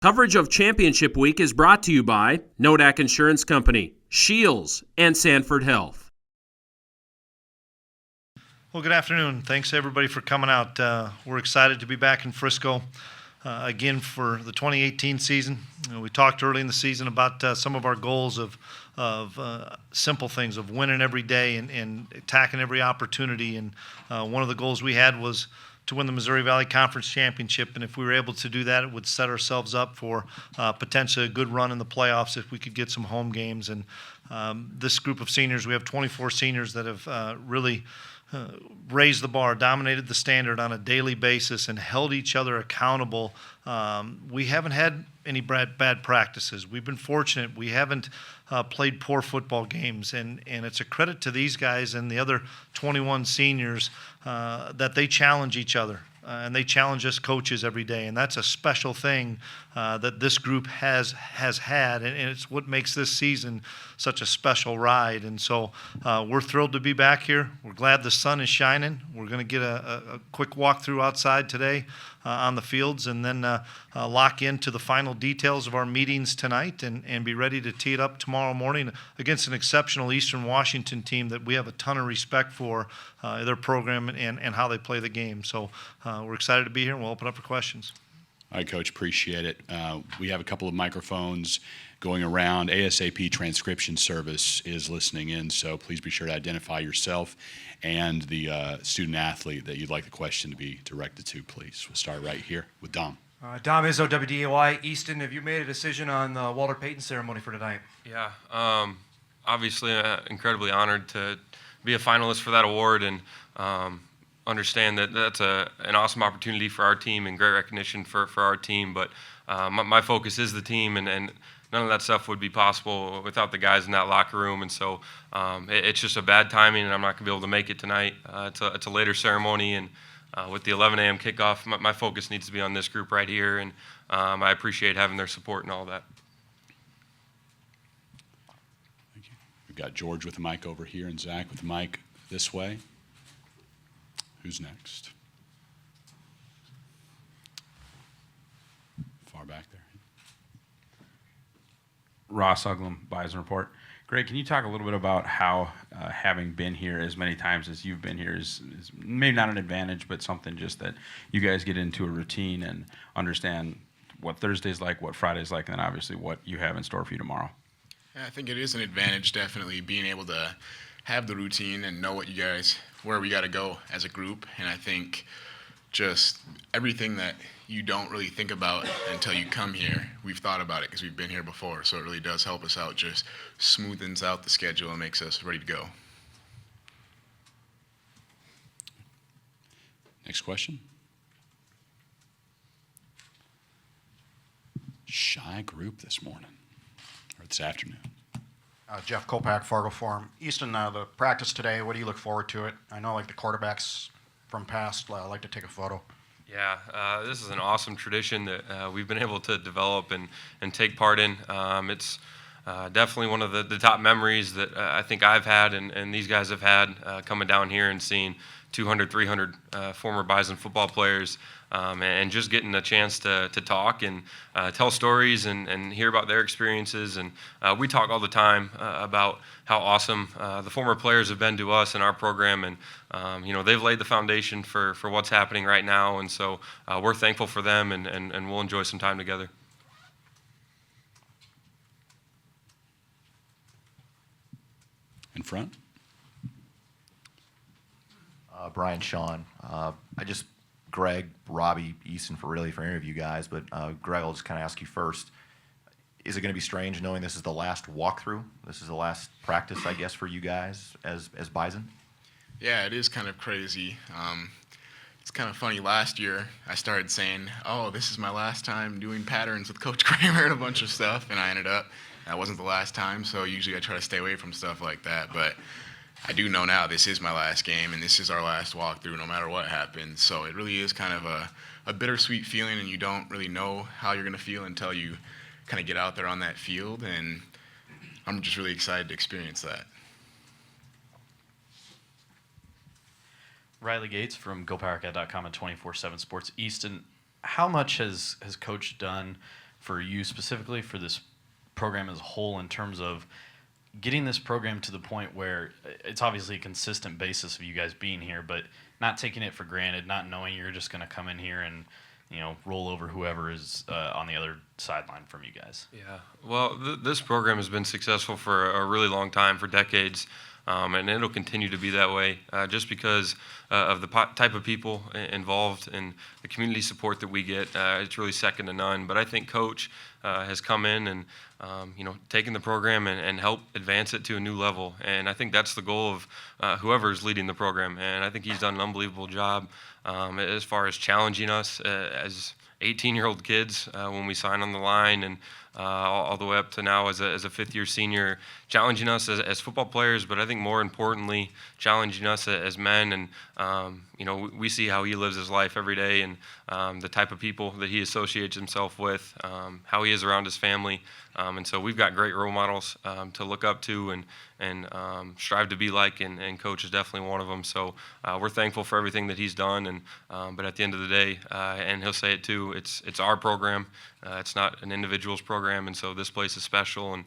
Coverage of Championship Week is brought to you by Nodak Insurance Company, Shields, and Sanford Health. Well, good afternoon. Thanks, everybody, for coming out. We're excited to be back in Frisco again for the 2018 season. We talked early in the season about some of our goals of simple things, of winning every day and attacking every opportunity. And one of the goals we had was to win the Missouri Valley Conference Championship, and if we were able to do that, it would set ourselves up for potentially a good run in the playoffs if we could get some home games. And this group of seniors, we have 24 seniors that have really raised the bar, dominated the standard on a daily basis, and held each other accountable. We haven't had any bad practices. We've been fortunate. We haven't played poor football games, and it's a credit to these guys and the other 21 seniors that they challenge each other. And they challenge us coaches every day, and that's a special thing that this group has had, and it's what makes this season such a special ride. And so we're thrilled to be back here. We're glad the sun is shining. We're going to get a quick walkthrough outside today on the fields, and then lock into the final details of our meetings tonight and be ready to tee it up tomorrow morning against an exceptional Eastern Washington team that we have a ton of respect for their program and how they play the game. So we're excited to be here, and we'll open up for questions. All right, Coach, appreciate it. We have a couple of microphones going around. ASAP Transcription Service is listening in, so please be sure to identify yourself and the student athlete that you'd like the question to be directed to, please. We'll start right here with Dom. Dom Izzo, WDAY. Easton, have you made a decision on the Walter Payton ceremony for tonight? Yeah, obviously incredibly honored to be a finalist for that award, and understand that that's an awesome opportunity for our team and great recognition for our team. But my focus is the team, and none of that stuff would be possible without the guys in that locker room. And so it's just a bad timing, and I'm not going to be able to make it tonight. It's a later ceremony, and with the 11 a.m. kickoff, my focus needs to be on this group right here, and I appreciate having their support and all that. Thank you. We've got George with the mic over here and Zach with the mic this way. Who's next? Far back there. Ross Uglum, Bison Report. Greg, can you talk a little bit about how having been here as many times as you've been here is maybe not an advantage, but something just that you guys get into a routine and understand what Thursday's like, what Friday's like, and then obviously what you have in store for you tomorrow? Yeah, I think it is an advantage, definitely, being able to have the routine and know where we got to go as a group. And I think just everything that you don't really think about until you come here, we've thought about it because we've been here before. So it really does help us out, just smoothens out the schedule and makes us ready to go. Next question. Shy group this morning, or this afternoon. Jeff Kopak, Fargo Forum. Easton, the practice today, what do you look forward to it? I know, like the quarterbacks from past like to take a photo. Yeah, this is an awesome tradition that we've been able to develop and take part in. It's definitely one of the top memories that I think I've had and these guys have had coming down here and seeing 200, 300 former Bison football players and just getting a chance to talk and tell stories and hear about their experiences. And we talk all the time about how awesome the former players have been to us in our program, and they've laid the foundation for what's happening right now. And so we're thankful for them, and we'll enjoy some time together. In front. Brian Sean. Greg, Robbie, Easton for any of you guys, but Greg, I'll just kind of ask you first. Is it going to be strange knowing this is the last walkthrough? This is the last practice, I guess, for you guys as Bison? Yeah, it is kind of crazy. It's kind of funny. Last year, I started saying, oh, this is my last time doing patterns with Coach Kramer and a bunch of stuff, and I ended up, that wasn't the last time, so usually I try to stay away from stuff like that, but I do know now this is my last game, and this is our last walkthrough no matter what happens. So it really is kind of a bittersweet feeling, and you don't really know how you're going to feel until you kind of get out there on that field, and I'm just really excited to experience that. Riley Gates from GoPowerCat.com and 24/7 Sports. Easton, how much has Coach done for you specifically, for this program as a whole, in terms of getting this program to the point where it's obviously a consistent basis of you guys being here, but not taking it for granted, not knowing you're just going to come in here and, roll over whoever is on the other sideline from you guys? Yeah, well, this program has been successful for a really long time, for decades, and it'll continue to be that way just because of the type of people involved and the community support that we get. It's really second to none. But I think Coach has come in and taken the program and helped advance it to a new level. And I think that's the goal of whoever is leading the program. And I think he's done an unbelievable job as far as challenging us as 18-year-old kids when we sign on the line, and all the way up to now as a fifth-year senior, challenging us as football players, but I think more importantly, challenging us as men. And we see how he lives his life every day, and the type of people that he associates himself with, how he is around his family. And so we've got great role models to look up to and strive to be like, and Coach is definitely one of them. So we're thankful for everything that he's done. And but at the end of the day, and he'll say it too, it's our program. It's not an individual's program, and so this place is special, and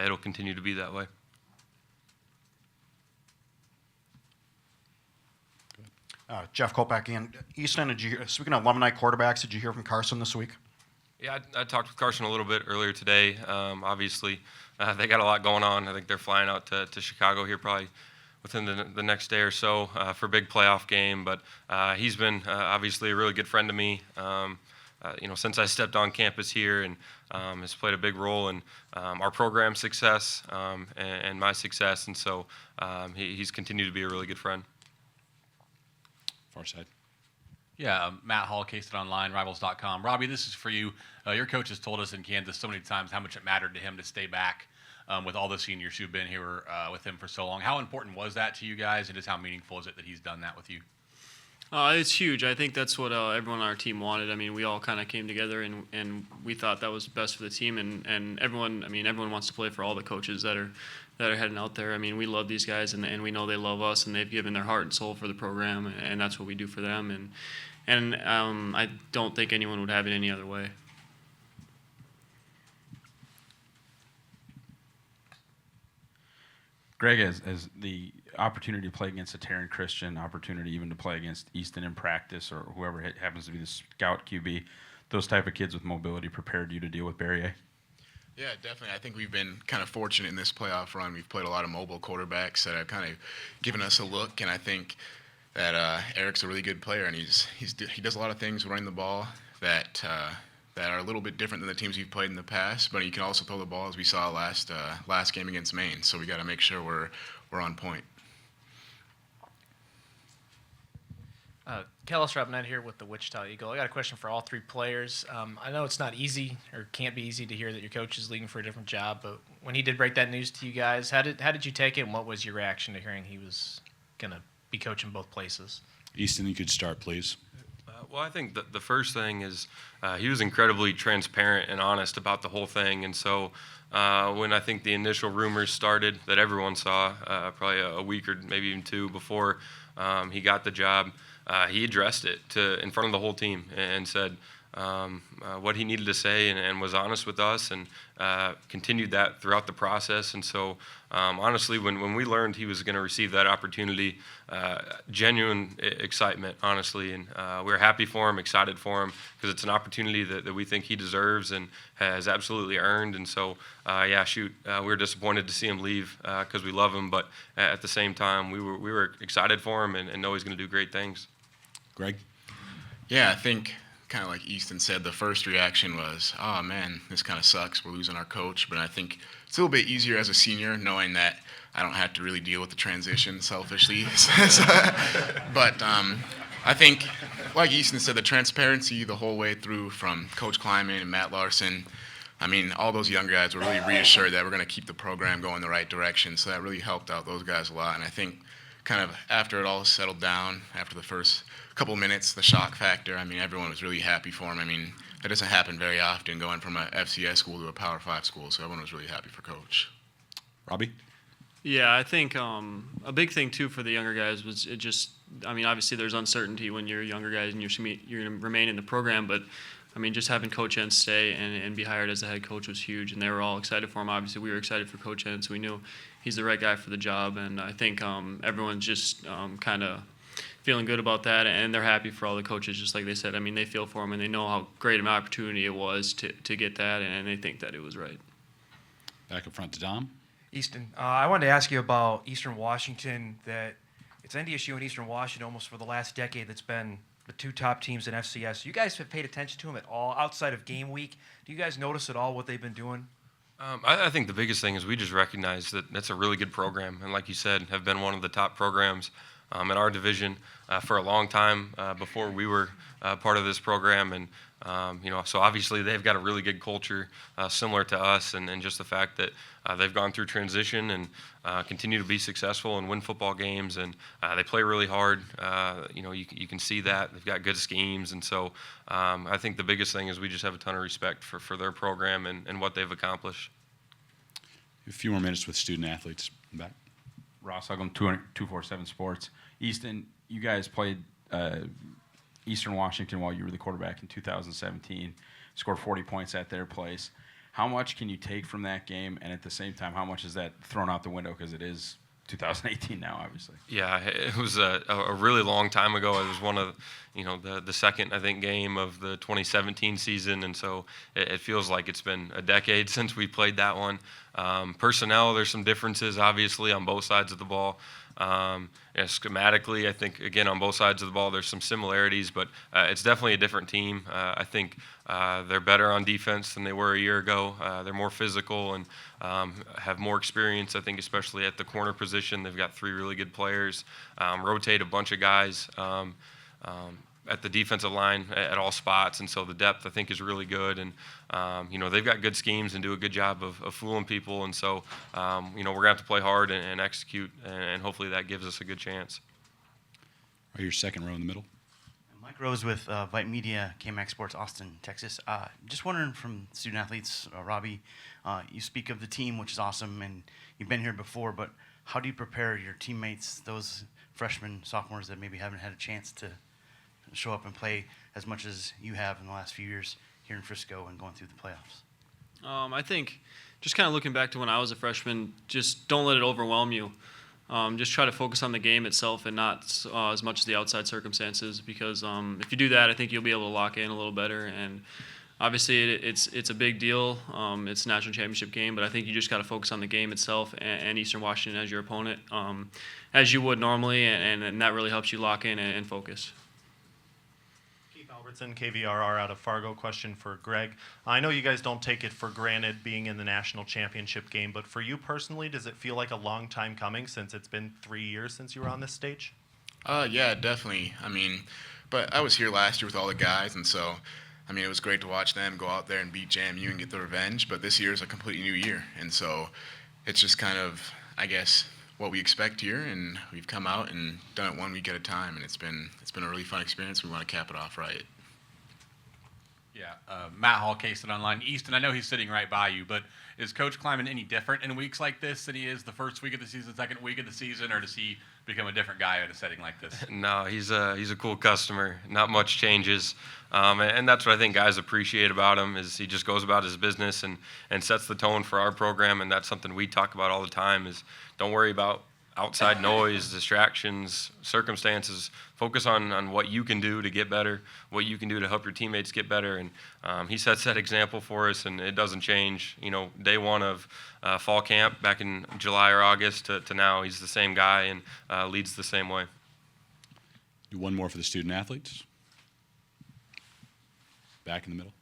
it'll continue to be that way. Jeff Kolpak again. Easton, speaking of alumni quarterbacks, did you hear from Carson this week? Yeah, I talked with Carson a little bit earlier today. Obviously, they got a lot going on. I think they're flying out to Chicago here probably within the next day or so for a big playoff game. But he's been obviously a really good friend to me, since I stepped on campus here, and has played a big role in our program success and my success. And so he's continued to be a really good friend. Far side. Yeah, Matt Hall, K-State Online, Rivals.com. Robbie, this is for you. Your coach has told us in Kansas so many times how much it mattered to him to stay back with all the seniors who've been here with him for so long. How important was that to you guys, and just how meaningful is it that he's done that with you? It's huge. I think that's what everyone on our team wanted. I mean, we all kind of came together, and we thought that was best for the team. And everyone wants to play for all the coaches that are heading out there. I mean, we love these guys, and we know they love us, and they've given their heart and soul for the program, and that's what we do for them. And I don't think anyone would have it any other way. Greg, as the opportunity to play against a Tarrant Christian, opportunity even to play against Easton in practice, or whoever happens to be the scout QB, those type of kids with mobility prepared you to deal with Barrier? Yeah, definitely. I think we've been kind of fortunate in this playoff run. We've played a lot of mobile quarterbacks that have kind of given us a look, and I think that Eric's a really good player, and he does a lot of things running the ball that are a little bit different than the teams we've played in the past. But he can also throw the ball, as we saw last game against Maine. So we got to make sure we're on point. Kellis Robinette here with the Wichita Eagle. I got a question for all three players. I know it's not easy, or can't be easy, to hear that your coach is leaving for a different job, but when he did break that news to you guys, how did you take it, and what was your reaction to hearing he was going to be coaching both places? Easton, you could start, please. Well, I think the first thing is he was incredibly transparent and honest about the whole thing. And so when I think the initial rumors started that everyone saw, probably a week or maybe even two before he got the job, he addressed it in front of the whole team and said what he needed to say, and was honest with us, and continued that throughout the process. And so honestly, when we learned he was going to receive that opportunity, genuine excitement, honestly, and we were happy for him, excited for him, because it's an opportunity that we think he deserves and has absolutely earned. And so we were disappointed to see him leave because we love him, but at the same time we were excited for him and know he's going to do great things. Greg? Yeah, I think kind of like Easton said, the first reaction was, oh man, this kind of sucks, we're losing our coach. But I think it's a little bit easier as a senior knowing that I don't have to really deal with the transition selfishly. But I think, like Easton said, the transparency the whole way through from Coach Klieman and Matt Larson, I mean, all those young guys were really reassured that we're going to keep the program going the right direction. So that really helped out those guys a lot. And I think kind of after it all settled down, after the first couple minutes, the shock factor, I mean, everyone was really happy for him. I mean, that doesn't happen very often, going from a FCS school to a Power 5 school, so everyone was really happy for Coach. Robbie? Yeah, I think a big thing, too, for the younger guys was obviously there's uncertainty when you're younger guys and you're going to remain in the program, but I mean, just having Coach Wentz stay and be hired as the head coach was huge, and they were all excited for him. Obviously, we were excited for Coach Wentz. We knew he's the right guy for the job, and I think everyone's just kind of feeling good about that, and they're happy for all the coaches, just like they said. I mean, they feel for him, and they know how great of an opportunity it was to get that, and they think that it was right. Back up front to Dom. Easton, I wanted to ask you about Eastern Washington. That it's NDSU and Eastern Washington almost for the last decade that's been the two top teams in FCS. You guys have paid attention to them at all outside of game week? Do you guys notice at all what they've been doing? I think the biggest thing is we just recognize that that's a really good program, and like you said, have been one of the top programs in our division for a long time before we were part of this program. And so obviously they've got a really good culture similar to us, and just the fact that they've gone through transition and continue to be successful and win football games, and they play really hard. You can see that they've got good schemes, and so I think the biggest thing is we just have a ton of respect for their program and what they've accomplished. A few more minutes with student athletes in the back. Ross Uggam, 247 Sports. Easton, you guys played Eastern Washington while you were the quarterback in 2017, scored 40 points at their place. How much can you take from that game, and at the same time, how much is that thrown out the window because it is 2018 now, obviously? Yeah, it was a really long time ago. It was one of, the second, I think, game of the 2017 season, and so it feels like it's been a decade since we played that one. Personnel, there's some differences, obviously, on both sides of the ball. Schematically, I think, again, on both sides of the ball, there's some similarities, but it's definitely a different team. I think they're better on defense than they were a year ago. They're more physical and have more experience, I think, especially at the corner position. They've got 3 really good players, rotate a bunch of guys at the defensive line at all spots, and so the depth, I think, is really good. And they've got good schemes and do a good job of fooling people, and so we're gonna have to play hard and execute, and hopefully that gives us a good chance. Right, your second row in the middle. Mike Rose with Vite Media, KMAX Sports, Austin, Texas. Just wondering from student athletes, Robbie, you speak of the team, which is awesome, and you've been here before, but how do you prepare your teammates, those freshmen, sophomores that maybe haven't had a chance to show up and play as much as you have in the last few years here in Frisco and going through the playoffs? I think just kind of looking back to when I was a freshman, just don't let it overwhelm you. Just try to focus on the game itself and not as much as the outside circumstances, because if you do that, I think you'll be able to lock in a little better. And obviously it's a big deal. It's a national championship game, but I think you just got to focus on the game itself and Eastern Washington as your opponent, as you would normally, and that really helps you lock in and focus. KVRR out of Fargo. Question for Greg. I know you guys don't take it for granted being in the national championship game, but for you personally, does it feel like a long time coming since it's been 3 years since you were on this stage? Yeah, definitely. But I was here last year with all the guys, and so, it was great to watch them go out there and beat JMU and get the revenge, but this year is a completely new year, and so it's just kind of, I guess, what we expect here, and we've come out and done it 1 week at a time, and it's been a really fun experience. We want to cap it off right. Yeah, Matt Hall, Cased Online. Easton, I know he's sitting right by you, but is Coach Klieman any different in weeks like this than he is the first week of the season, second week of the season, or does he become a different guy in a setting like this? No, he's a cool customer. Not much changes, and that's what I think guys appreciate about him is he just goes about his business and sets the tone for our program, and that's something we talk about all the time is don't worry about outside noise, distractions, circumstances. Focus on what you can do to get better, what you can do to help your teammates get better. And he sets that example for us, and it doesn't change. Day one of fall camp back in July or August to now, he's the same guy and leads the same way. Do one more for the student athletes. Back in the middle.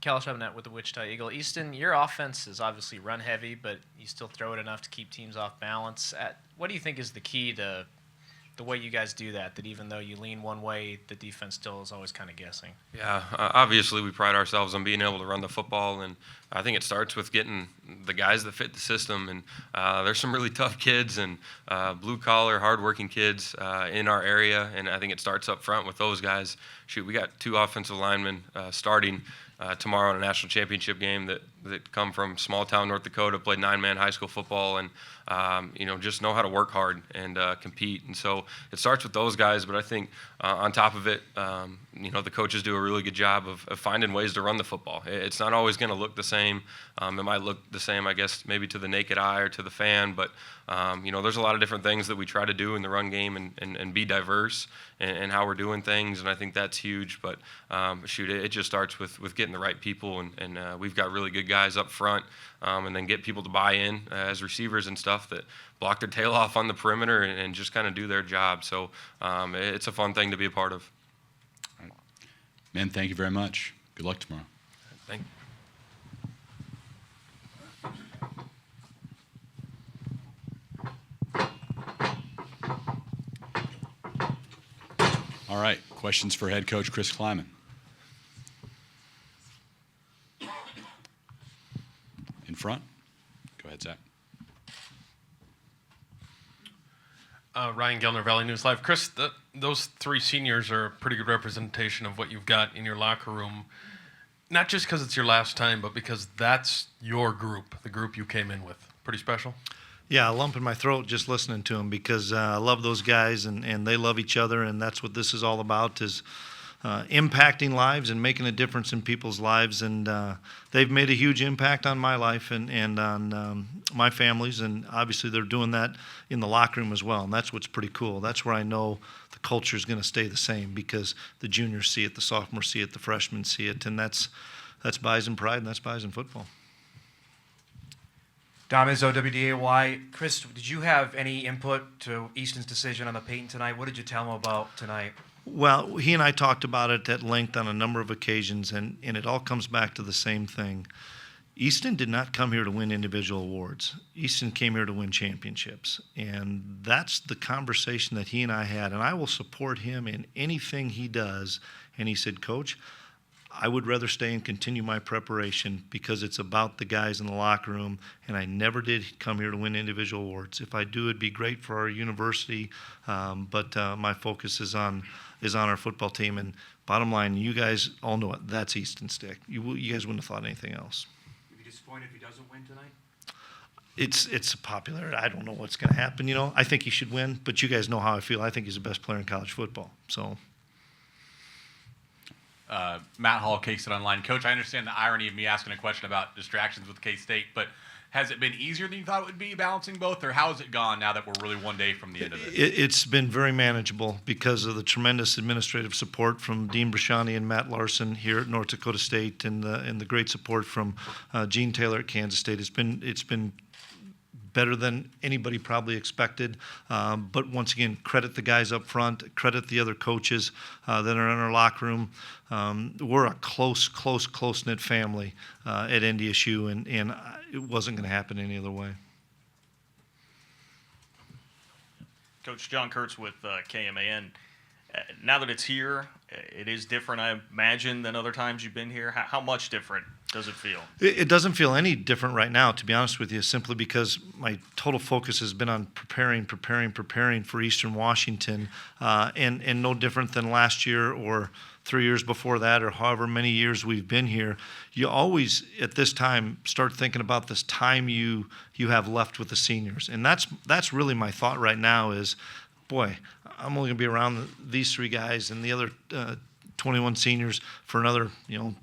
Kalish Abnett with the Wichita Eagle. Easton, your offense is obviously run heavy, but you still throw it enough to keep teams off balance. What do you think is the key to the way you guys do that, that even though you lean one way, the defense still is always kind of guessing? Yeah, obviously we pride ourselves on being able to run the football, and I think it starts with getting the guys that fit the system. And there's some really tough kids and blue-collar, hard-working kids in our area, and I think it starts up front with those guys we got 2 offensive linemen starting tomorrow in a national championship game that come from small town North Dakota, played 9-man high school football, and just know how to work hard and compete. And so it starts with those guys, but I think on top of it, the coaches do a really good job of finding ways to run the football. It's not always going to look the same. It might look the same, I guess, maybe to the naked eye or to the fan, but there's a lot of different things that we try to do in the run game and be diverse in how we're doing things, and I think that's huge. But it just starts with getting the right people, and we've got really good guys up front, and then get people to buy in as receivers and stuff that block their tail off on the perimeter and just kind of do their job. So it's a fun thing to be a part of. Men, thank you very much. Good luck tomorrow. Thank you. All right, questions for head coach Chris Klieman. In front. Go ahead, Zach. Ryan Gellner, Valley News Live. Chris, those 3 seniors are a pretty good representation of what you've got in your locker room, not just because it's your last time, but because that's your group, the group you came in with. Pretty special? Yeah, a lump in my throat just listening to them because I love those guys and they love each other, and that's what this is all about, is impacting lives and making a difference in people's lives. And they've made a huge impact on my life and on my family's, and obviously they're doing that in the locker room as well, and that's what's pretty cool. That's where I know the culture is going to stay the same because the juniors see it, the sophomores see it, the freshmen see it, and that's Bison pride and that's Bison football. Dom Izzo, WDAY. Chris, did you have any input to Easton's decision on the Payton tonight? What did you tell him about tonight? Well, he and I talked about it at length on a number of occasions, and it all comes back to the same thing. Easton did not come here to win individual awards. Easton came here to win championships, and that's the conversation that he and I had, and I will support him in anything he does. And he said, Coach, I would rather stay and continue my preparation because it's about the guys in the locker room, and I never did come here to win individual awards. If I do, it'd be great for our university, but my focus is on our football team. And bottom line, you guys all know it. That's Easton Stick. You guys wouldn't have thought anything else. You'd be disappointed if he doesn't win tonight? It's popular. I don't know what's going to happen. I think he should win, but you guys know how I feel. I think he's the best player in college football. So. Matt Hall, K-State Online. Coach, I understand the irony of me asking a question about distractions with K-State, but has it been easier than you thought it would be balancing both, or how has it gone now that we're really one day from the end of it? It's been very manageable because of the tremendous administrative support from Dean Brashani and Matt Larson here at North Dakota State, and the great support from Gene Taylor at Kansas State. It's been better than anybody probably expected. But once again, credit the guys up front, credit the other coaches that are in our locker room. We're a close-knit family at NDSU, and it wasn't going to happen any other way. Coach John Kurtz with KMAN. Now that it's here, it is different, I imagine, than other times you've been here. How much different does it feel? It doesn't feel any different right now, to be honest with you, simply because my total focus has been on preparing for Eastern Washington, and no different than last year or 3 years before that, or however many years we've been here. You always, at this time, start thinking about this time you have left with the seniors, and that's really my thought right now is, boy, I'm only going to be around these 3 guys and the other 21 seniors for another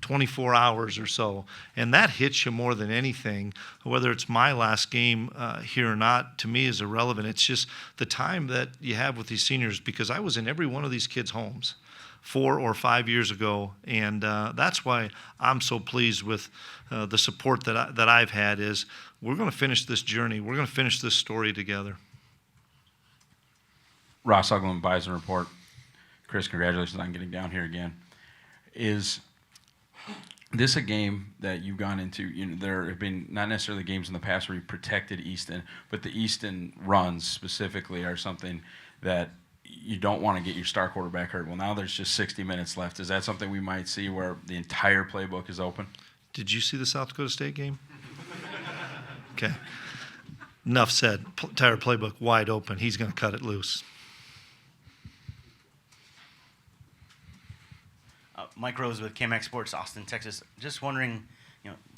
24 hours or so, and that hits you more than anything. Whether it's my last game here or not, to me, is irrelevant. It's just the time that you have with these seniors, because I was in every one of these kids' homes 4 or 5 years ago, and that's why I'm so pleased with the support that I've had. Is we're going to finish this journey, we're going to finish this story together. Ross Uglin, Bison Report. Chris, congratulations on getting down here again. Is this a game that you've gone into? There have been not necessarily games in the past where you protected Easton, but the Easton runs specifically are something that you don't want to get your star quarterback hurt. Well, now there's just 60 minutes left. Is that something we might see where the entire playbook is open? Did you see the South Dakota State game? Okay. Enough said. Entire playbook wide open. He's going to cut it loose. Mike Rose with KMX Sports, Austin, Texas. Just wondering,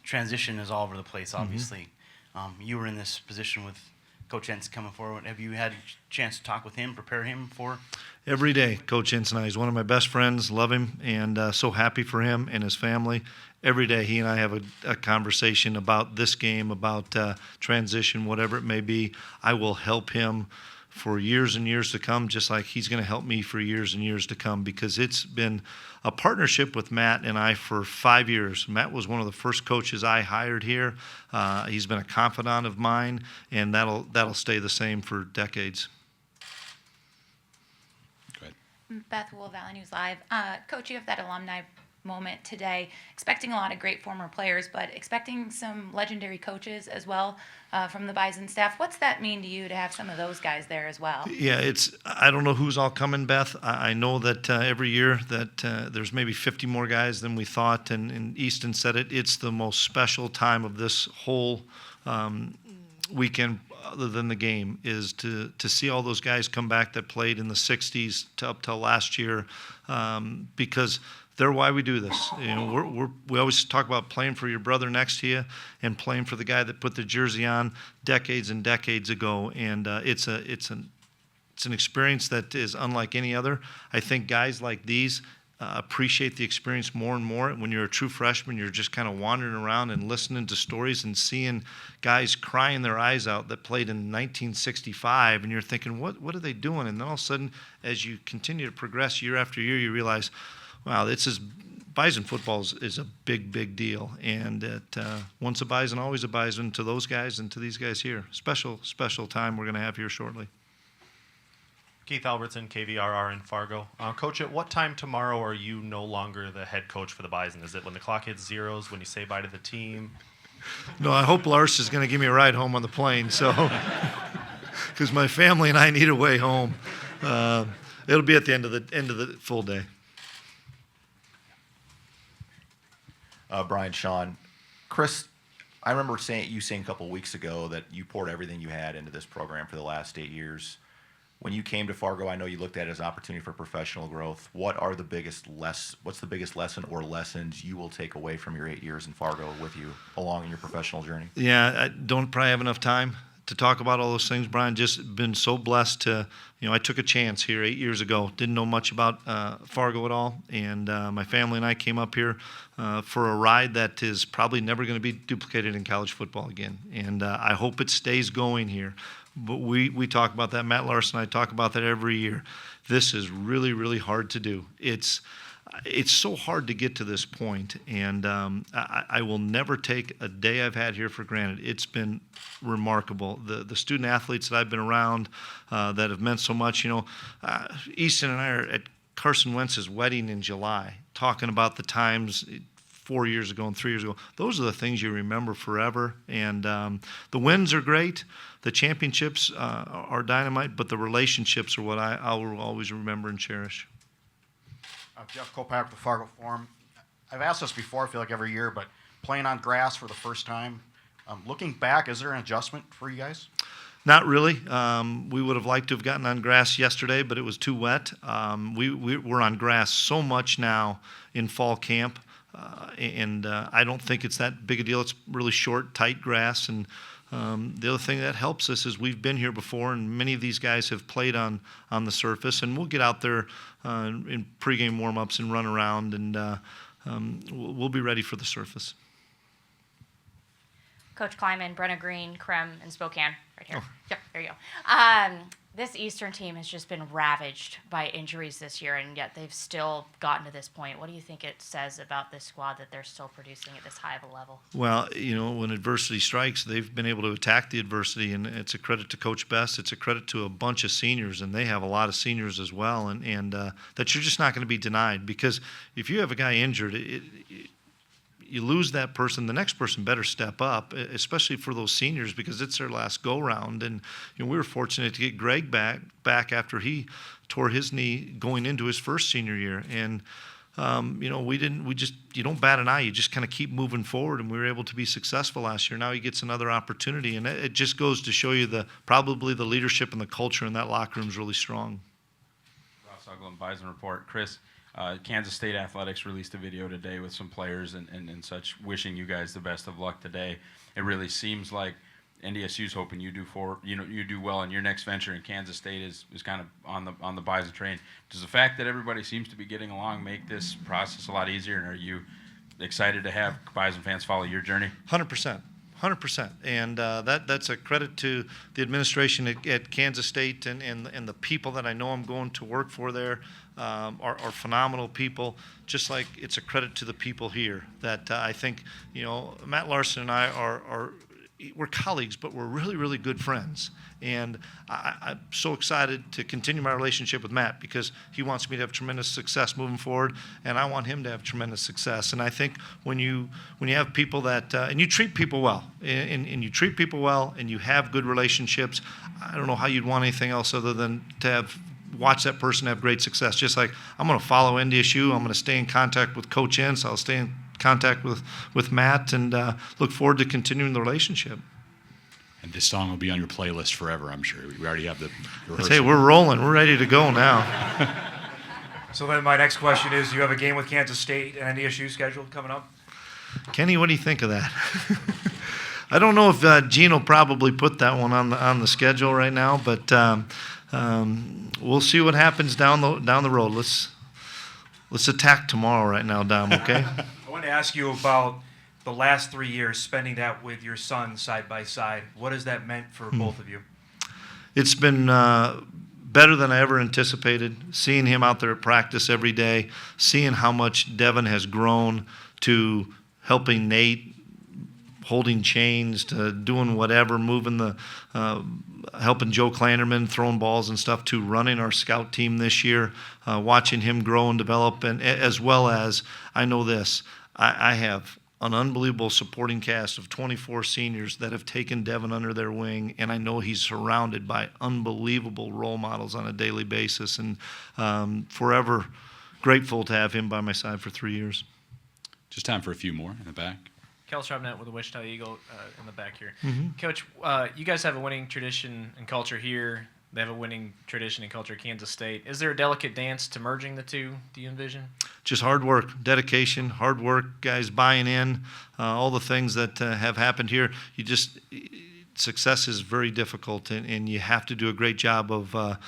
transition is all over the place, obviously. You were in this position with Coach Entz coming forward. Have you had a chance to talk with him, prepare him for? Every day, Coach Entz and I, he's one of my best friends, love him, and so happy for him and his family. Every day, he and I have a conversation about this game, about transition, whatever it may be. I will help him for years and years to come, just like he's going to help me for years and years to come, because it's been a partnership with Matt and I for 5 years. Matt was one of the first coaches I hired here. He's been a confidant of mine, and that'll stay the same for decades. Go ahead. Beth Wool, Valley News Live. Coach, you have that alumni moment today, expecting a lot of great former players, but expecting some legendary coaches as well from the Bison staff. What's that mean to you to have some of those guys there as well? Yeah, I don't know who's all coming, Beth. I know that every year that there's maybe 50 more guys than we thought, and Easton said it. It's the most special time of this whole weekend, other than the game, is to see all those guys come back that played in the 60s up till last year, because they're why we do this. We always talk about playing for your brother next to you and playing for the guy that put the jersey on decades and decades ago. And it's an experience that is unlike any other. I think guys like these appreciate the experience more and more. When you're a true freshman, you're just kind of wandering around and listening to stories and seeing guys crying their eyes out that played in 1965, and you're thinking, what are they doing? And then all of a sudden, as you continue to progress year after year, you realize, wow, Bison football is a big, big deal. And once a Bison, always a Bison to those guys and to these guys here. Special, special time we're going to have here shortly. Keith Albertson, KVRR in Fargo. Coach, at what time tomorrow are you no longer the head coach for the Bison? Is it when the clock hits zeros, when you say bye to the team? No, I hope Lars is going to give me a ride home on the plane, so because my family and I need a way home. It'll be at the end of the full day. Brian, Sean, Chris, I remember you saying a couple of weeks ago that you poured everything you had into this program for the last 8 years. When you came to Fargo, I know you looked at it as an opportunity for professional growth. What's the biggest lesson or lessons you will take away from your 8 years in Fargo with you along in your professional journey? Yeah, I don't probably have enough time to talk about all those things, Brian. Just been so blessed to, I took a chance here 8 years ago. Didn't know much about Fargo at all, and my family and I came up here for a ride that is probably never going to be duplicated in college football again. And I hope it stays going here. But we talk about that. Matt Larson and I talk about that every year. This is really, really hard to do. It's so hard to get to this point, and I will never take a day I've had here for granted. It's been remarkable. The student athletes that I've been around that have meant so much. Easton and I are at Carson Wentz's wedding in July, talking about the times 4 years ago and 3 years ago. Those are the things you remember forever. And the wins are great. The championships are dynamite, but the relationships are what I will always remember and cherish. Jeff Kopak with Fargo Forum. I've asked this before, I feel like every year, but playing on grass for the first time, looking back, is there an adjustment for you guys? Not really. We would have liked to have gotten on grass yesterday, but it was too wet. We're on grass so much now in fall camp, and I don't think it's that big a deal. It's really short, tight grass, and the other thing that helps us is we've been here before, and many of these guys have played on the surface, and we'll get out there in pregame warm-ups and run around, and we'll be ready for the surface. Coach Klieman, Brenna Green, Krem, and Spokane, right here. Yep, there you go. This Eastern team has just been ravaged by injuries this year, and yet they've still gotten to this point. What do you think it says about this squad that they're still producing at this high of a level? Well, when adversity strikes, they've been able to attack the adversity, and it's a credit to Coach Best. It's a credit to a bunch of seniors, and they have a lot of seniors as well, and that you're just not going to be denied, because if you have a guy injured, you lose that person, the next person better step up, especially for those seniors, because it's their last go-round. And we were fortunate to get Greg back after he tore his knee going into his first senior year. And you don't bat an eye, you just kind of keep moving forward, and we were able to be successful last year. Now he gets another opportunity, and it just goes to show you probably the leadership and the culture in that locker room is really strong. Ross Uglum, Bison Report. Chris, Kansas State Athletics released a video today with some players and such, wishing you guys the best of luck today. It really seems like NDSU's hoping you do well in your next venture, and Kansas State is kind of on the Bison train. Does the fact that everybody seems to be getting along make this process a lot easier, and are you excited to have Bison fans follow your journey? 100%. 100%. And that's a credit to the administration at Kansas State and the people that I know I'm going to work for there are phenomenal people, just like it's a credit to the people here that I think, Matt Larson and I we're colleagues, but we're really, really good friends. And I'm so excited to continue my relationship with Matt because he wants me to have tremendous success moving forward, and I want him to have tremendous success. And I think when you have people that and you treat people well, and you treat people well, and you have good relationships, I don't know how you'd want anything else other than to watch that person have great success. Just like I'm going to follow NDSU, I'm going to stay in contact with Coach Ince, I'll stay in contact with Matt, and look forward to continuing the relationship. And this song will be on your playlist forever, I'm sure. We already have the rehearsal. Hey, we're rolling. We're ready to go now. So then my next question is, you have a game with Kansas State and NDSU scheduled coming up? Kenny, what do you think of that? I don't know if Gino probably put that one on the schedule right now, but we'll see what happens down the road. Let's attack tomorrow right now, Dom, okay? I want to ask you about the last 3 years, spending that with your son side by side. What has that meant for both of you? It's been better than I ever anticipated, seeing him out there at practice every day, seeing how much Devin has grown to helping Nate, holding chains, to doing whatever, moving helping Joe Klanderman, throwing balls and stuff, to running our scout team this year, watching him grow and develop, and as well as, I know this, I have an unbelievable supporting cast of 24 seniors that have taken Devin under their wing, and I know he's surrounded by unbelievable role models on a daily basis, and forever grateful to have him by my side for 3 years. Just time for a few more in the back. Kel Shrubnett with the Wichita Eagle in the back here. Mhm. Coach, you guys have a winning tradition and culture here. They have a winning tradition and culture at Kansas State. Is there a delicate dance to merging the two, do you envision? Just hard work, dedication, hard work, guys buying in, all the things that have happened here. Success is very difficult, and you have to do a great job of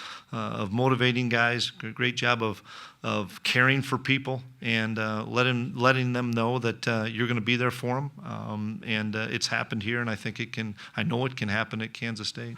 motivating guys, a great job of caring for people, and letting them know that you're going to be there for them. And it's happened here, and I know it can happen at Kansas State.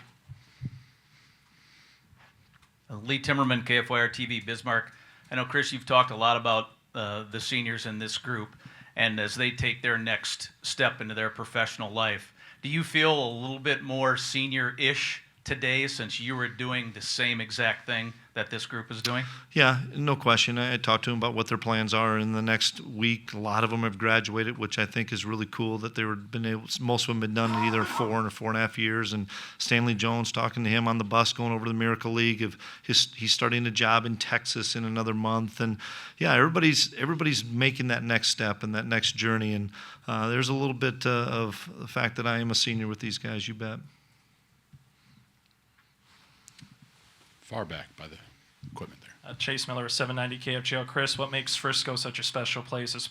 Lee Timmerman, KFYR TV, Bismarck. I know, Chris, you've talked a lot about the seniors in this group, and as they take their next step into their professional life, do you feel a little bit more senior-ish today since you were doing the same exact thing that this group is doing? Yeah, no question. I talked to them about what their plans are in the next week. A lot of them have graduated, which I think is really cool that most of them have been done in either 4 or 4.5 years. And Stanley Jones, talking to him on the bus going over to the Miracle League, he's starting a job in Texas in another month. And yeah, everybody's making that next step and that next journey. And there's a little bit of the fact that I am a senior with these guys, you bet. Far back by the equipment there. Chase Miller, 790 KFGL. Chris, what makes Frisco such a special place? Is,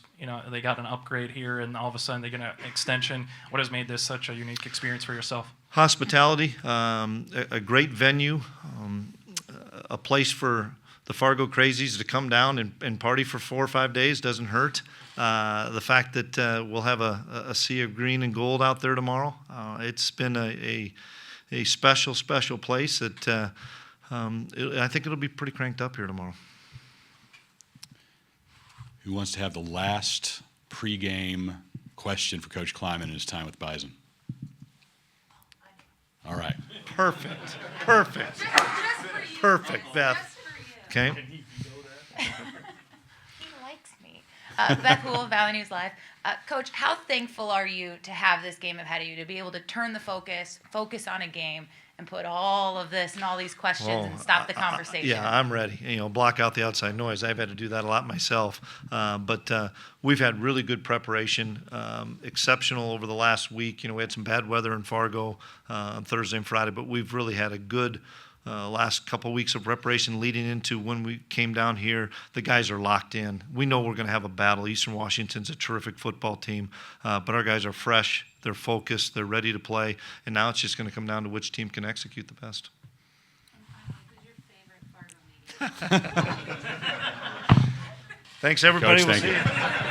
they got an upgrade here, and all of a sudden they get an extension. What has made this such a unique experience for yourself? Hospitality, a great venue, a place for the Fargo Crazies to come down and party for 4 or 5 days doesn't hurt. The fact that we'll have a sea of green and gold out there tomorrow, it's been a special, special place that I think it'll be pretty cranked up here tomorrow. Who wants to have the last pregame question for Coach Klieman in his time with Bison? All right. Perfect, Beth. Okay. He likes me. Beth Hool, Valley News Live. Coach, how thankful are you to have this game ahead of you, to be able to turn the focus on a game, and put all of this and all these questions and stop the conversation? Yeah, I'm ready. Block out the outside noise. I've had to do that a lot myself. But we've had really good preparation, exceptional over the last week. We had some bad weather in Fargo on Thursday and Friday, but we've really had a good last couple weeks of preparation leading into when we came down here, the guys are locked in. We know we're going to have a battle. Eastern Washington's a terrific football team, but our guys are fresh, they're focused, they're ready to play, and now it's just going to come down to which team can execute the best. Thanks, everybody. Coach, We'll thank see you. you.